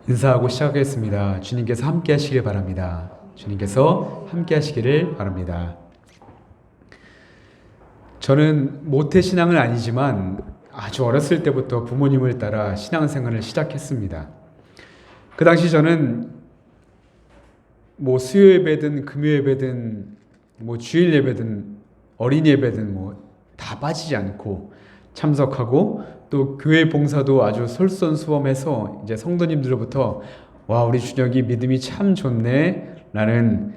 인사하고 시작하겠습니다. 주님께서 함께 하시길 바랍니다. 주님께서 함께 하시기를 바랍니다. 저는 모태신앙은 아니지만 아주 어렸을 때부터 부모님을 따라 신앙생활을 시작했습니다. 그 당시 저는 수요예배든 금요예배든 주일예배든 어린이예배든 다 빠지지 않고 참석하고, 또 교회 봉사도 아주 솔선수범해서 이제 성도님들로부터 와, 우리 준혁이 믿음이 참 좋네 라는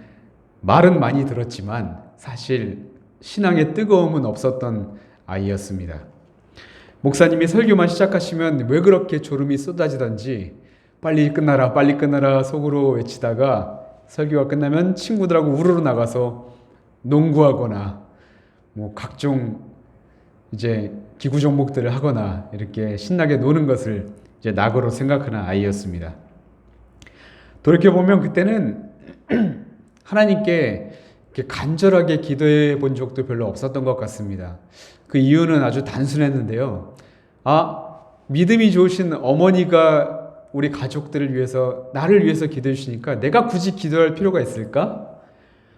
말은 많이 들었지만 사실 신앙의 뜨거움은 없었던 아이였습니다. 목사님이 설교만 시작하시면 왜 그렇게 졸음이 쏟아지던지 빨리 끝나라 빨리 끝나라 속으로 외치다가 설교가 끝나면 친구들하고 우르르 나가서 농구하거나 각종 이제 기구 종목들을 하거나 이렇게 신나게 노는 것을 이제 낙으로 생각하는 아이였습니다. 돌이켜보면 그때는 하나님께 이렇게 간절하게 기도해 본 적도 별로 없었던 것 같습니다. 그 이유는 아주 단순했는데요. 믿음이 좋으신 어머니가 우리 가족들을 위해서, 나를 위해서 기도해 주시니까 내가 굳이 기도할 필요가 있을까?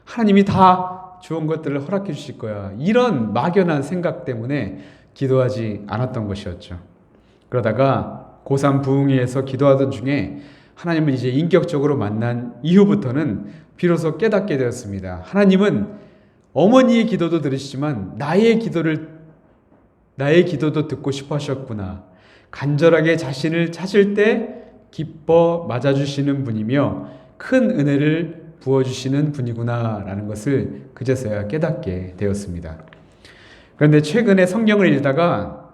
하나님이 다 좋은 것들을 허락해 주실 거야. 이런 막연한 생각 때문에 기도하지 않았던 것이었죠. 그러다가 고3 부흥회에서 기도하던 중에 하나님을 이제 인격적으로 만난 이후부터는 비로소 깨닫게 되었습니다. 하나님은 어머니의 기도도 들으시지만 나의 기도도 듣고 싶어 하셨구나. 간절하게 자신을 찾을 때 기뻐 맞아주시는 분이며 큰 은혜를 부어주시는 분이구나 라는 것을 그제서야 깨닫게 되었습니다. 그런데 최근에 성경을 읽다가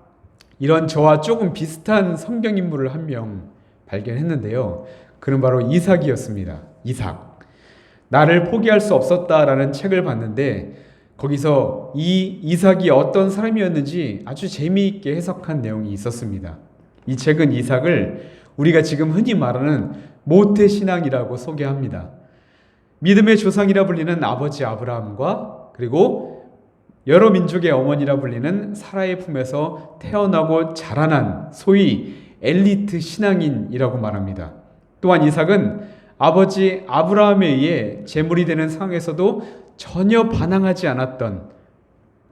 이런 저와 조금 비슷한 성경 인물을 한 명 발견했는데요. 그는 바로 이삭이었습니다. 이삭. 나를 포기할 수 없었다라는 책을 봤는데 거기서 이 이삭이 어떤 사람이었는지 아주 재미있게 해석한 내용이 있었습니다. 이 책은 이삭을 우리가 지금 흔히 말하는 모태신앙이라고 소개합니다. 믿음의 조상이라 불리는 아버지 아브라함과 그리고 여러 민족의 어머니라 불리는 사라의 품에서 태어나고 자라난 소위 엘리트 신앙인이라고 말합니다. 또한 이삭은 아버지 아브라함에 의해 제물이 되는 상황에서도 전혀 반항하지 않았던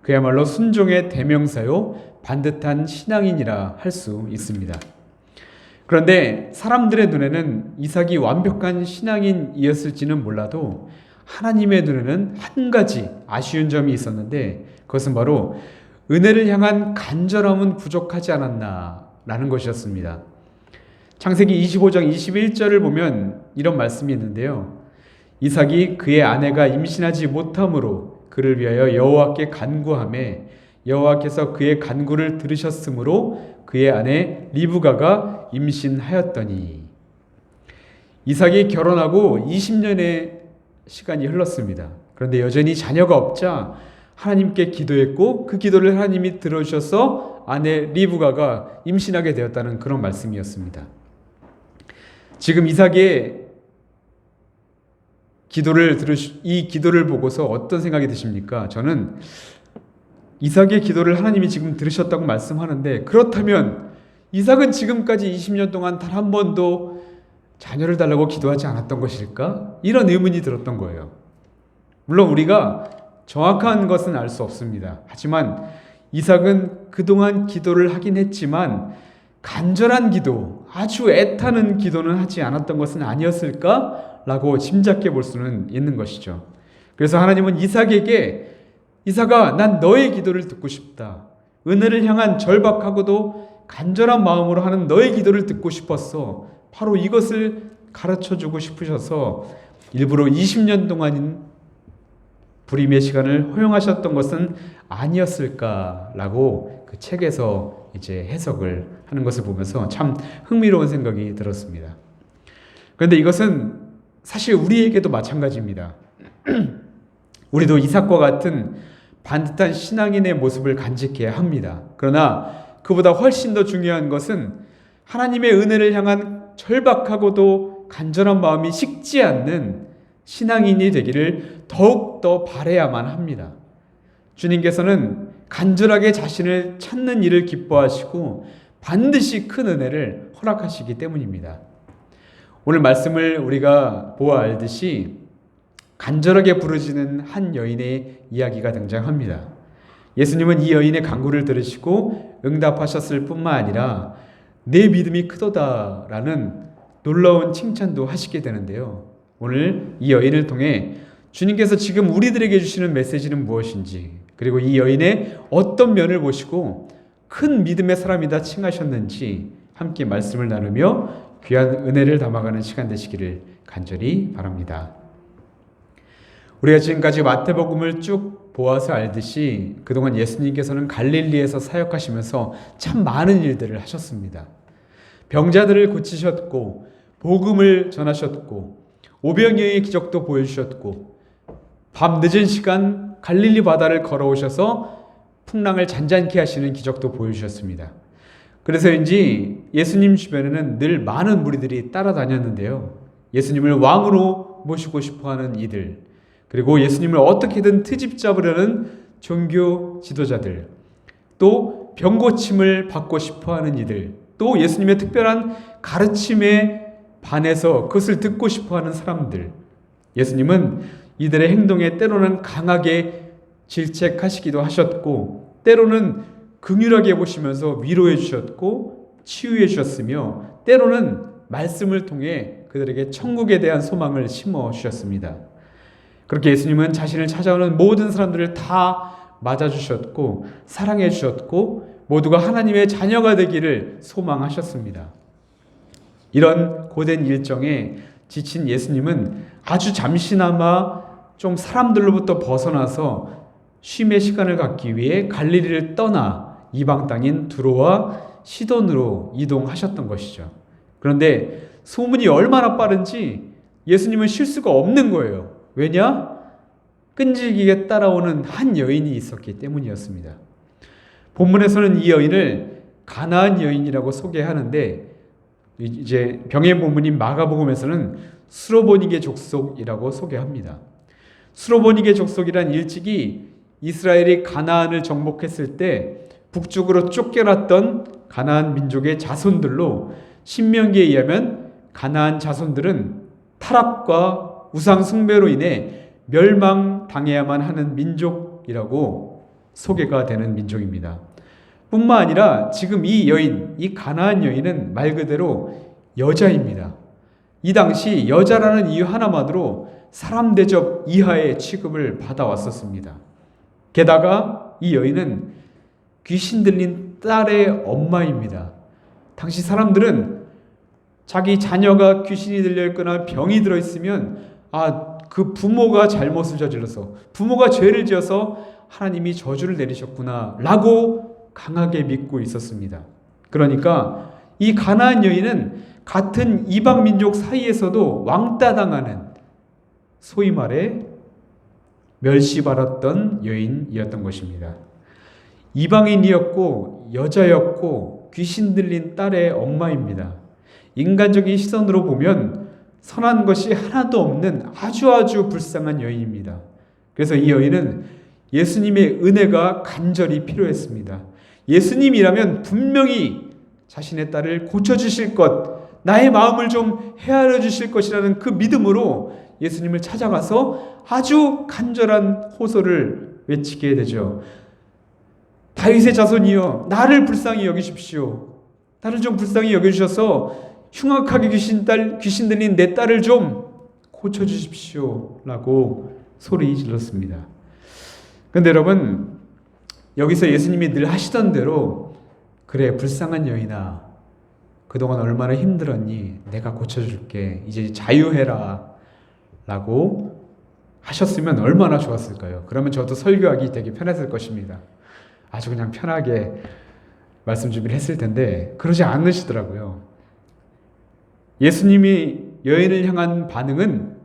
그야말로 순종의 대명사요 반듯한 신앙인이라 할 수 있습니다. 그런데 사람들의 눈에는 이삭이 완벽한 신앙인이었을지는 몰라도 하나님의 눈에는 한 가지 아쉬운 점이 있었는데 그것은 바로 은혜를 향한 간절함은 부족하지 않았나라는 것이었습니다. 창세기 25장 21절을 보면 이런 말씀이 있는데요. 이삭이 그의 아내가 임신하지 못함으로 그를 위하여 여호와께 간구하매 여호와께서 그의 간구를 들으셨으므로 그의 아내 리브가가 임신하였더니. 이삭이 결혼하고 20년의 시간이 흘렀습니다. 그런데 여전히 자녀가 없자 하나님께 기도했고 그 기도를 하나님이 들어주셔서 아내 리브가가 임신하게 되었다는 그런 말씀이었습니다. 지금 이삭의 이 기도를 보고서 어떤 생각이 드십니까? 저는 이삭의 기도를 하나님이 지금 들으셨다고 말씀하는데 그렇다면 이삭은 지금까지 20년 동안 단 한 번도 자녀를 달라고 기도하지 않았던 것일까? 이런 의문이 들었던 거예요. 물론 우리가 정확한 것은 알 수 없습니다. 하지만 이삭은 그동안 기도를 하긴 했지만 간절한 기도, 아주 애타는 기도는 하지 않았던 것은 아니었을까라고 짐작해 볼 수는 있는 것이죠. 그래서 하나님은 이삭에게 이삭아, 난 너의 기도를 듣고 싶다. 은혜를 향한 절박하고도 간절한 마음으로 하는 너의 기도를 듣고 싶었어. 바로 이것을 가르쳐주고 싶으셔서 일부러 20년 동안인 불임의 시간을 허용하셨던 것은 아니었을까라고 그 책에서 이제 해석을 하는 것을 보면서 참 흥미로운 생각이 들었습니다. 그런데 이것은 사실 우리에게도 마찬가지입니다. 우리도 이삭과 같은 반듯한 신앙인의 모습을 간직해야 합니다. 그러나 그보다 훨씬 더 중요한 것은 하나님의 은혜를 향한 절박하고도 간절한 마음이 식지 않는 신앙인이 되기를 더욱더 바라야만 합니다. 주님께서는 간절하게 자신을 찾는 일을 기뻐하시고 반드시 큰 은혜를 허락하시기 때문입니다. 오늘 말씀을 우리가 보아 알듯이 간절하게 부르짖는 한 여인의 이야기가 등장합니다. 예수님은 이 여인의 간구를 들으시고 응답하셨을 뿐만 아니라 내 믿음이 크도다라는 놀라운 칭찬도 하시게 되는데요. 오늘 이 여인을 통해 주님께서 지금 우리들에게 주시는 메시지는 무엇인지, 그리고 이 여인의 어떤 면을 보시고 큰 믿음의 사람이다 칭하셨는지 함께 말씀을 나누며 귀한 은혜를 담아가는 시간 되시기를 간절히 바랍니다. 우리가 지금까지 마태복음을 쭉 보아서 알듯이 그동안 예수님께서는 갈릴리에서 사역하시면서 참 많은 일들을 하셨습니다. 병자들을 고치셨고 복음을 전하셨고 오병이어의 기적도 보여주셨고 밤 늦은 시간 갈릴리 바다를 걸어오셔서 풍랑을 잔잔케 하시는 기적도 보여주셨습니다. 그래서인지 예수님 주변에는 늘 많은 무리들이 따라다녔는데요. 예수님을 왕으로 모시고 싶어하는 이들, 그리고 예수님을 어떻게든 트집 잡으려는 종교 지도자들, 또 병고침을 받고 싶어하는 이들, 또 예수님의 특별한 가르침에 반해서 그것을 듣고 싶어하는 사람들, 예수님은 이들의 행동에 때로는 강하게 질책하시기도 하셨고 때로는 긍휼하게 보시면서 위로해 주셨고 치유해 주셨으며 때로는 말씀을 통해 그들에게 천국에 대한 소망을 심어 주셨습니다. 그렇게 예수님은 자신을 찾아오는 모든 사람들을 다 맞아주셨고 사랑해 주셨고 모두가 하나님의 자녀가 되기를 소망하셨습니다. 이런 고된 일정에 지친 예수님은 아주 잠시나마 좀 사람들로부터 벗어나서 쉼의 시간을 갖기 위해 갈릴리를 떠나 이방 땅인 두로와 시돈으로 이동하셨던 것이죠. 그런데 소문이 얼마나 빠른지 예수님은 쉴 수가 없는 거예요. 왜냐? 끈질기게 따라오는 한 여인이 있었기 때문이었습니다. 본문에서는 이 여인을 가나안 여인이라고 소개하는데 이제 병의 본문인 마가복음에서는 수로보니게 족속이라고 소개합니다. 수로보니게 족속이란 일찍이 이스라엘이 가나안을 정복했을 때 북쪽으로 쫓겨났던 가나안 민족의 자손들로 신명기에 의하면 가나안 자손들은 타락과 우상 숭배로 인해 멸망당해야만 하는 민족이라고 소개가 되는 민족입니다. 뿐만 아니라 지금 이 여인, 이 가나안 여인은 말 그대로 여자입니다. 이 당시 여자라는 이유 하나만으로 사람 대접 이하의 취급을 받아왔었습니다. 게다가 이 여인은 귀신 들린 딸의 엄마입니다. 당시 사람들은 자기 자녀가 귀신이 들려있거나 병이 들어있으면 그 부모가 잘못을 저질러서 부모가 죄를 지어서 하나님이 저주를 내리셨구나 라고 강하게 믿고 있었습니다. 그러니까 이 가나안 여인은 같은 이방 민족 사이에서도 왕따당하는 소위 말해 멸시받았던 여인이었던 것입니다. 이방인이었고 여자였고 귀신 들린 딸의 엄마입니다. 인간적인 시선으로 보면 선한 것이 하나도 없는 아주 불쌍한 여인입니다. 그래서 이 여인은 예수님의 은혜가 간절히 필요했습니다. 예수님이라면 분명히 자신의 딸을 고쳐주실 것, 나의 마음을 좀 헤아려 주실 것이라는 그 믿음으로 예수님을 찾아가서 아주 간절한 호소를 외치게 되죠. 다윗의 자손이여, 나를 불쌍히 여기십시오. 나를 좀 불쌍히 여겨주셔서 흉악하게 귀신 들린 내 딸을 좀 고쳐주십시오 라고 소리 질렀습니다. 그런데 여러분, 여기서 예수님이 늘 하시던 대로 그래 불쌍한 여인아, 그동안 얼마나 힘들었니? 내가 고쳐줄게. 이제 자유해라 라고 하셨으면 얼마나 좋았을까요? 그러면 저도 설교하기 되게 편했을 것입니다. 아주 그냥 편하게 말씀 준비를 했을 텐데 그러지 않으시더라고요. 예수님이 여인을 향한 반응은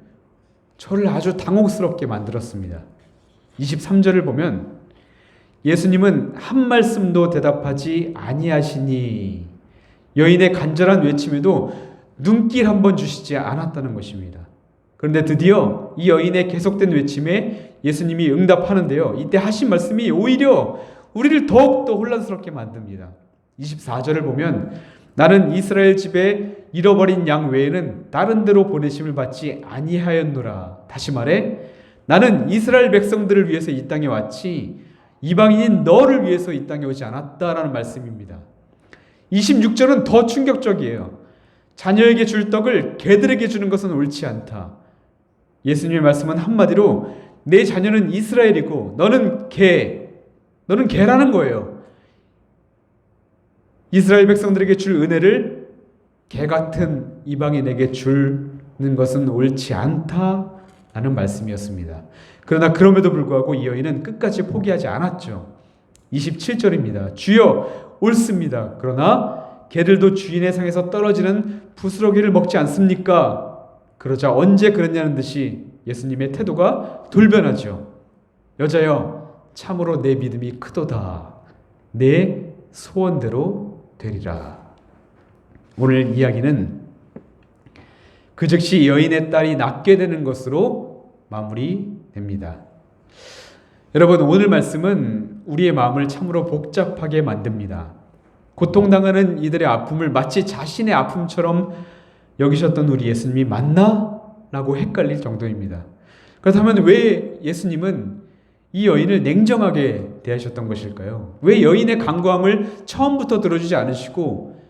저를 아주 당혹스럽게 만들었습니다. 23절을 보면 예수님은 한 말씀도 대답하지 아니하시니 여인의 간절한 외침에도 눈길 한번 주시지 않았다는 것입니다. 그런데 드디어 이 여인의 계속된 외침에 예수님이 응답하는데요. 이때 하신 말씀이 오히려 우리를 더욱더 혼란스럽게 만듭니다. 24절을 보면 나는 이스라엘 집에 잃어버린 양 외에는 다른 데로 보내심을 받지 아니하였노라. 다시 말해 나는 이스라엘 백성들을 위해서 이 땅에 왔지 이방인인 너를 위해서 이 땅에 오지 않았다라는 말씀입니다. 26절은 더 충격적이에요. 자녀에게 줄 떡을 개들에게 주는 것은 옳지 않다. 예수님의 말씀은 한마디로 내 자녀는 이스라엘이고 너는 개라는 거예요. 이스라엘 백성들에게 줄 은혜를 개 같은 이방인에게 주는 것은 옳지 않다라는 말씀이었습니다. 그러나 그럼에도 불구하고 이 여인은 끝까지 포기하지 않았죠. 27절입니다. 주여 옳습니다. 그러나 개들도 주인의 상에서 떨어지는 부스러기를 먹지 않습니까? 그러자 언제 그랬냐는 듯이 예수님의 태도가 돌변하죠. 여자여 참으로 내 믿음이 크도다. 내 소원대로 되리라. 오늘 이야기는 그 즉시 여인의 딸이 낫게 되는 것으로 마무리됩니다. 여러분, 오늘 말씀은 우리의 마음을 참으로 복잡하게 만듭니다. 고통당하는 이들의 아픔을 마치 자신의 아픔처럼 여기셨던 우리 예수님이 맞나? 라고 헷갈릴 정도입니다. 그렇다면 왜 예수님은 이 여인을 냉정하게 대하셨던 것일까요? 왜 여인의 간구함을 처음부터 들어주지 않으시고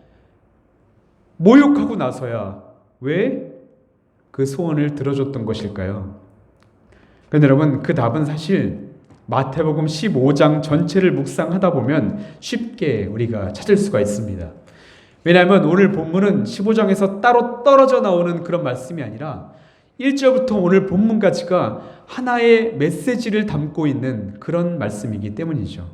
모욕하고 나서야 왜 그 소원을 들어줬던 것일까요? 그런데 여러분, 그 답은 사실 마태복음 15장 전체를 묵상하다 보면 쉽게 우리가 찾을 수가 있습니다. 왜냐하면 오늘 본문은 15장에서 따로 떨어져 나오는 그런 말씀이 아니라 1절부터 오늘 본문까지가 하나의 메시지를 담고 있는 그런 말씀이기 때문이죠.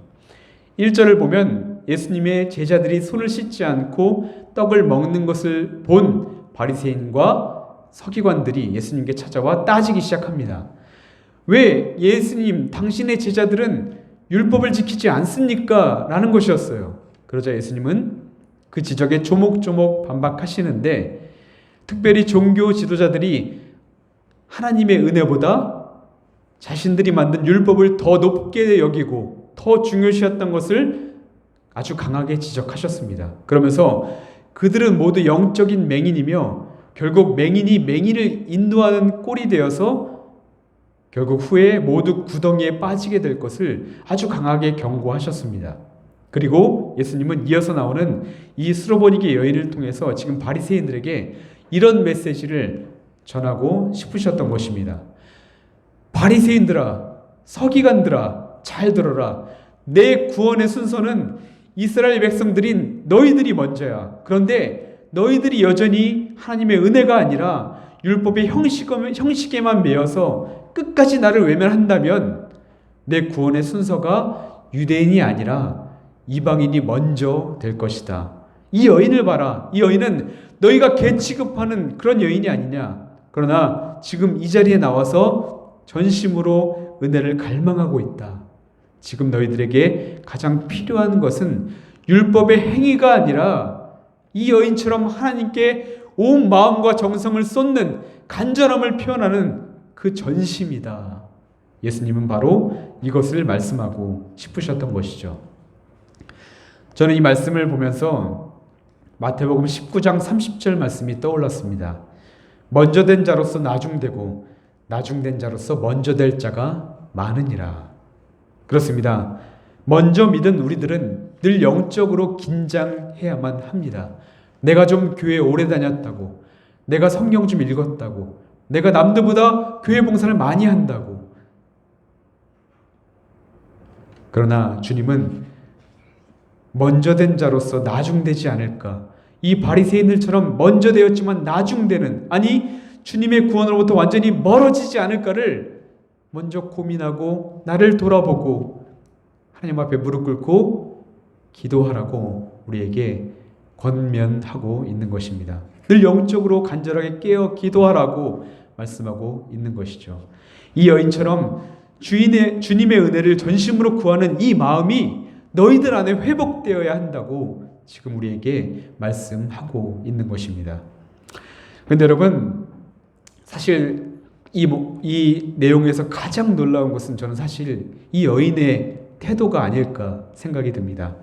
1절을 보면 예수님의 제자들이 손을 씻지 않고 떡을 먹는 것을 본 바리새인과 서기관들이 예수님께 찾아와 따지기 시작합니다. 왜 예수님, 당신의 제자들은 율법을 지키지 않습니까? 라는 것이었어요. 그러자 예수님은 그 지적에 조목조목 반박하시는데, 특별히 종교 지도자들이 하나님의 은혜보다 자신들이 만든 율법을 더 높게 여기고 더 중요시했던 것을 아주 강하게 지적하셨습니다. 그러면서 그들은 모두 영적인 맹인이며 결국 맹인이 맹인을 인도하는 꼴이 되어서 결국 후에 모두 구덩이에 빠지게 될 것을 아주 강하게 경고하셨습니다. 그리고 예수님은 이어서 나오는 이 수로보니게 여인을 통해서 지금 바리새인들에게 이런 메시지를 전하고 싶으셨던 것입니다. 바리새인들아, 서기관들아, 잘 들어라. 내 구원의 순서는 이스라엘 백성들인 너희들이 먼저야. 그런데 너희들이 여전히 하나님의 은혜가 아니라 율법의 형식에만 매여서 끝까지 나를 외면한다면 내 구원의 순서가 유대인이 아니라 이방인이 먼저 될 것이다. 이 여인을 봐라. 이 여인은 너희가 개 취급하는 그런 여인이 아니냐. 그러나 지금 이 자리에 나와서 전심으로 은혜를 갈망하고 있다. 지금 너희들에게 가장 필요한 것은 율법의 행위가 아니라 이 여인처럼 하나님께 온 마음과 정성을 쏟는 간절함을 표현하는 그 전심이다. 예수님은 바로 이것을 말씀하고 싶으셨던 것이죠. 저는 이 말씀을 보면서 마태복음 19장 30절 말씀이 떠올랐습니다. 먼저 된 자로서 나중되고 나중된 자로서 먼저 될 자가 많으니라. 그렇습니다. 먼저 믿은 우리들은 늘 영적으로 긴장해야만 합니다. 내가 좀 교회 오래 다녔다고, 내가 성경 좀 읽었다고, 내가 남들보다 교회 봉사를 많이 한다고. 그러나 주님은 먼저 된 자로서 나중되지 않을까. 이 바리새인들처럼 먼저 되었지만 나중되는, 아니 주님의 구원으로부터 완전히 멀어지지 않을까를 먼저 고민하고 나를 돌아보고 하나님 앞에 무릎 꿇고 기도하라고 우리에게 권면하고 있는 것입니다. 늘 영적으로 간절하게 깨어 기도하라고 말씀하고 있는 것이죠. 이 여인처럼 주님의 은혜를 전심으로 구하는 이 마음이 너희들 안에 회복되어야 한다고 지금 우리에게 말씀하고 있는 것입니다. 그런데 여러분, 사실 이 내용에서 가장 놀라운 것은 저는 사실 이 여인의 태도가 아닐까 생각이 듭니다.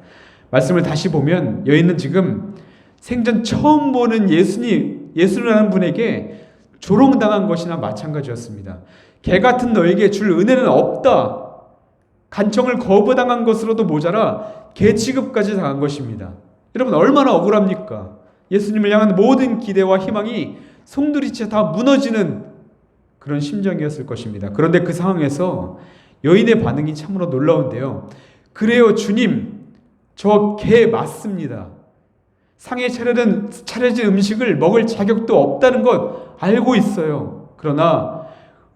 말씀을 다시 보면 여인은 지금 생전 처음 보는 예수라는 분에게 조롱당한 것이나 마찬가지였습니다. 개 같은 너에게 줄 은혜는 없다. 간청을 거부당한 것으로도 모자라 개 취급까지 당한 것입니다. 여러분 얼마나 억울합니까? 예수님을 향한 모든 기대와 희망이 송두리째 다 무너지는 그런 심정이었을 것입니다. 그런데 그 상황에서 여인의 반응이 참으로 놀라운데요. 그래요 주님, 저 개 맞습니다. 상에 차려진 음식을 먹을 자격도 없다는 것 알고 있어요. 그러나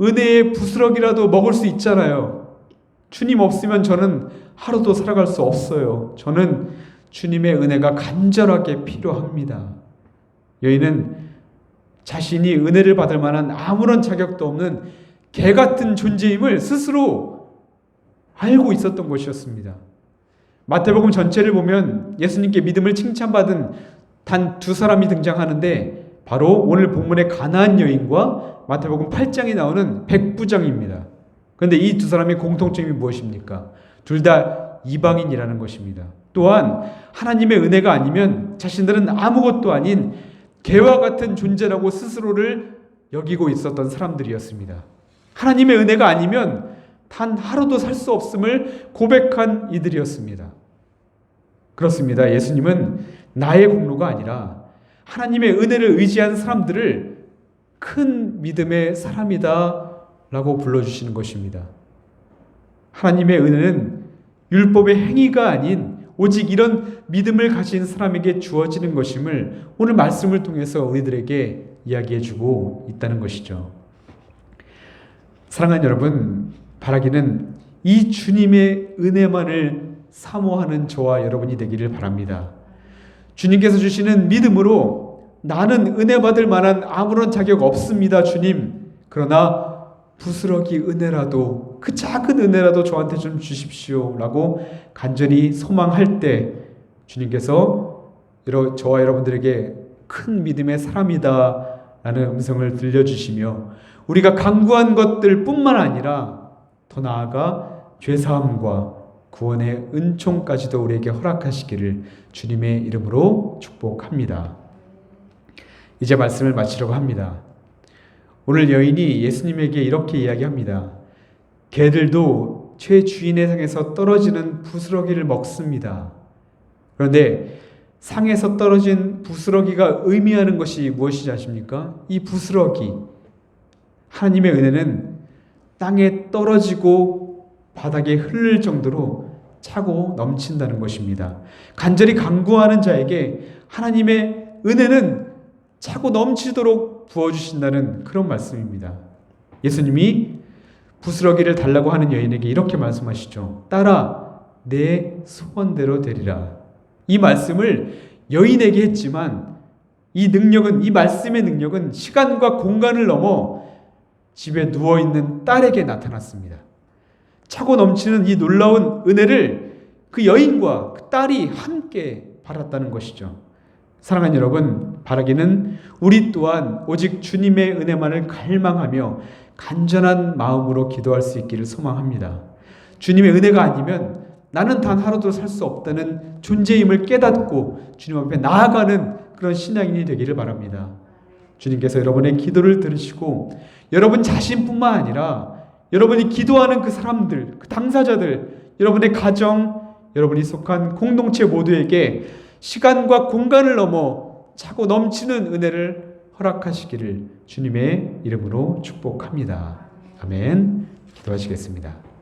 은혜의 부스러기라도 먹을 수 있잖아요. 주님 없으면 저는 하루도 살아갈 수 없어요. 저는 주님의 은혜가 간절하게 필요합니다. 여인은 자신이 은혜를 받을 만한 아무런 자격도 없는 개 같은 존재임을 스스로 알고 있었던 것이었습니다. 마태복음 전체를 보면 예수님께 믿음을 칭찬받은 단 두 사람이 등장하는데 바로 오늘 본문의 가나안 여인과 마태복음 8장에 나오는 백부장입니다. 그런데 이 두 사람의 공통점이 무엇입니까? 둘 다 이방인이라는 것입니다. 또한 하나님의 은혜가 아니면 자신들은 아무것도 아닌 개와 같은 존재라고 스스로를 여기고 있었던 사람들이었습니다. 하나님의 은혜가 아니면 단 하루도 살 수 없음을 고백한 이들이었습니다. 그렇습니다. 예수님은 나의 공로가 아니라 하나님의 은혜를 의지한 사람들을 큰 믿음의 사람이다 라고 불러주시는 것입니다. 하나님의 은혜는 율법의 행위가 아닌 오직 이런 믿음을 가진 사람에게 주어지는 것임을 오늘 말씀을 통해서 우리들에게 이야기해주고 있다는 것이죠. 사랑하는 여러분, 바라기는 이 주님의 은혜만을 사모하는 저와 여러분이 되기를 바랍니다. 주님께서 주시는 믿음으로 나는 은혜 받을 만한 아무런 자격 없습니다, 주님. 그러나 부스러기 은혜라도, 그 작은 은혜라도 저한테 좀 주십시오 라고 간절히 소망할 때 주님께서 저와 여러분들에게 큰 믿음의 사람이다 라는 음성을 들려주시며 우리가 간구한 것들 뿐만 아니라 더 나아가 죄사함과 구원의 은총까지도 우리에게 허락하시기를 주님의 이름으로 축복합니다. 이제 말씀을 마치려고 합니다. 오늘 여인이 예수님에게 이렇게 이야기합니다. 개들도 죄 주인의 상에서 떨어지는 부스러기를 먹습니다. 그런데 상에서 떨어진 부스러기가 의미하는 것이 무엇이지 아십니까? 이 부스러기, 하나님의 은혜는 땅에 떨어지고 바닥에 흐를 정도로 차고 넘친다는 것입니다. 간절히 간구하는 자에게 하나님의 은혜는 차고 넘치도록 부어주신다는 그런 말씀입니다. 예수님이 부스러기를 달라고 하는 여인에게 이렇게 말씀하시죠. 딸아, 내 소원대로 되리라. 이 말씀을 여인에게 했지만 이 말씀의 능력은 시간과 공간을 넘어 집에 누워있는 딸에게 나타났습니다. 차고 넘치는 이 놀라운 은혜를 그 여인과 그 딸이 함께 받았다는 것이죠. 사랑하는 여러분, 바라기는 우리 또한 오직 주님의 은혜만을 갈망하며 간절한 마음으로 기도할 수 있기를 소망합니다. 주님의 은혜가 아니면 나는 단 하루도 살 수 없다는 존재임을 깨닫고 주님 앞에 나아가는 그런 신앙인이 되기를 바랍니다. 주님께서 여러분의 기도를 들으시고 여러분 자신뿐만 아니라 여러분이 기도하는 그 사람들, 그 당사자들, 여러분의 가정, 여러분이 속한 공동체 모두에게 시간과 공간을 넘어 차고 넘치는 은혜를 허락하시기를 주님의 이름으로 축복합니다. 아멘. 기도하시겠습니다.